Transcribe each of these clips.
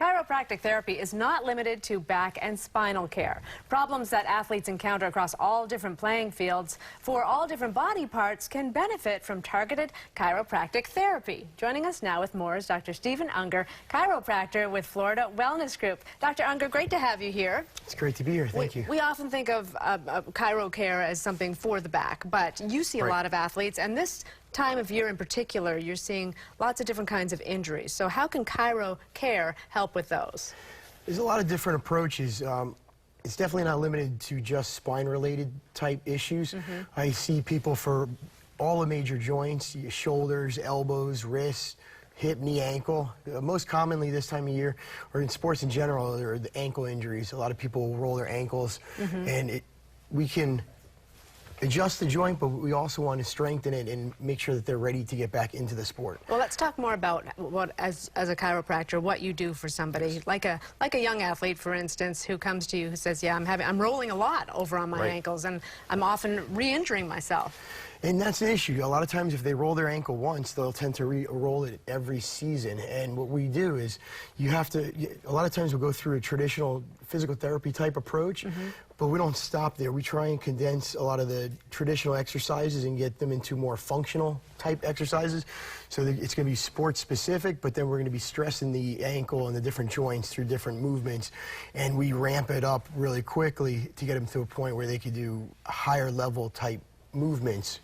Chiropractic therapy is not limited to back and spinal care. Problems that athletes encounter across all different playing fields for all different body parts can benefit from targeted chiropractic therapy. Joining us now with more is Dr. Stephen Unger, chiropractor with Florida Wellness Group. Dr. Unger, great to have you here. It's great to be here. Thank you. We often think of chiro care as something for the back, but you see a lot of athletes, and this time of year in particular, you're seeing lots of different kinds of injuries. So how can chiro care help with those? There's a lot of different approaches. It's definitely not limited to just spine-related type issues. I see people for all the major joints, your shoulders, elbows, wrists, hip, knee, ankle. Most commonly this time of year, or in sports in general, are the ankle injuries. A lot of people roll their ankles, and we can adjust the joint, but we also want to strengthen it and make sure that they're ready to get back into the sport. Well, let's talk more about what, as a chiropractor, what you do for somebody like a young athlete, for instance, who comes to you who says, "Yeah, I'm rolling a lot over on my ankles, and I'm often re-injuring myself." And that's the issue. A lot of times if they roll their ankle once, they'll tend to re-roll it every season. And what we do is you have to, a lot of times we'll go through a traditional physical therapy type approach, but we don't stop there. We try and condense a lot of the traditional exercises and get them into more functional type exercises. So that it's going to be sports specific, but then we're going to be stressing the ankle and the different joints through different movements. And we ramp it up really quickly to get them to a point where they could do higher level type movements,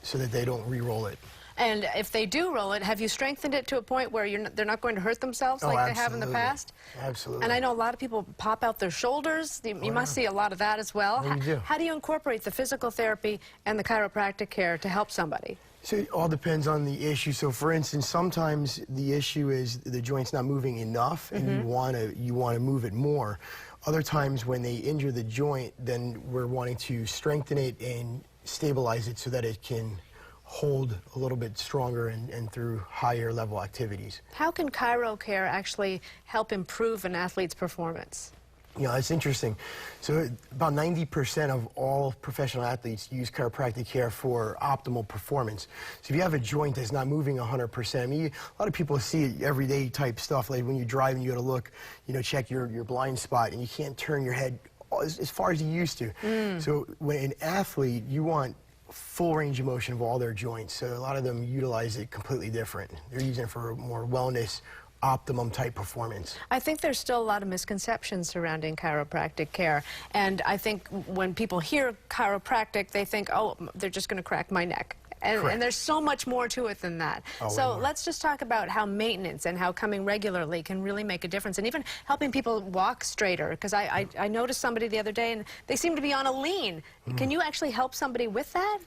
so that they don't re-roll it. And if they do roll it, have you strengthened it to a point where they're not going to hurt themselves like they have in the past? Absolutely. And I know a lot of people pop out their shoulders. You must see a lot of that as well. How do you incorporate the physical therapy and the chiropractic care to help somebody? So it all depends on the issue. So for instance, sometimes the issue is the joint's not moving enough, and you want to move it more. Other times when they injure the joint, then we're wanting to strengthen it and stabilize it so that it can hold a little bit stronger and through higher level activities. How can chiro care actually help improve an athlete's performance? You know, it's interesting. So about 90% of all professional athletes use chiropractic care for optimal performance. So if you have a joint that's not moving 100%, I mean, a lot of people see everyday type stuff, like when you drive and you got to look, check your blind spot, and you can't turn your head as far as you used to. So when an athlete, you want full range of motion of all their joints. So a lot of them utilize it completely different. They're using it for more wellness, optimum type performance. I think there's still a lot of misconceptions surrounding chiropractic care. And I think when people hear chiropractic, they think, oh, they're just going to crack my neck. And there's so much more to it than that. So let's just talk about how maintenance and how coming regularly can really make a difference, and even helping people walk straighter. Because I noticed somebody the other day, and they seem to be on a lean. Can you actually help somebody with that?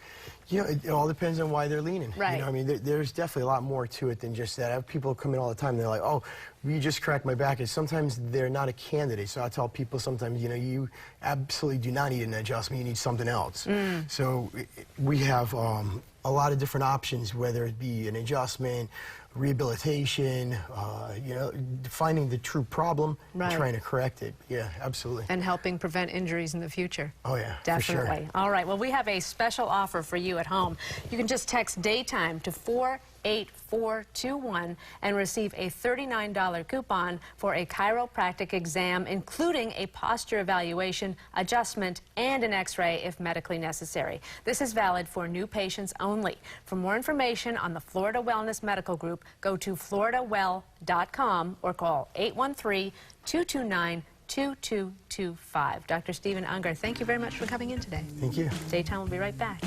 It all depends on why they're leaning. I mean, there's definitely a lot more to it than just that. I have people come in all the time, and they're like, oh, you just cracked my back. And sometimes they're not a candidate. So I tell people sometimes, you absolutely do not need an adjustment. You need something else. So we have a lot of different options, whether it be an adjustment, rehabilitation, finding the true problem and trying to correct it. Yeah, absolutely. And helping prevent injuries in the future. Oh, yeah, definitely. For sure. All right, well, we have a special offer for you at home. You can just text daytime to 48421 and receive a $39 coupon for a chiropractic exam, including a posture evaluation, adjustment, and an x-ray if medically necessary. This is valid for new patients only. For more information on the Florida Wellness Medical Group, go to floridawell.com or call 813-229-2225. Dr. Stephen Unger, thank you very much for coming in today. Thank you. Daytime will be right back.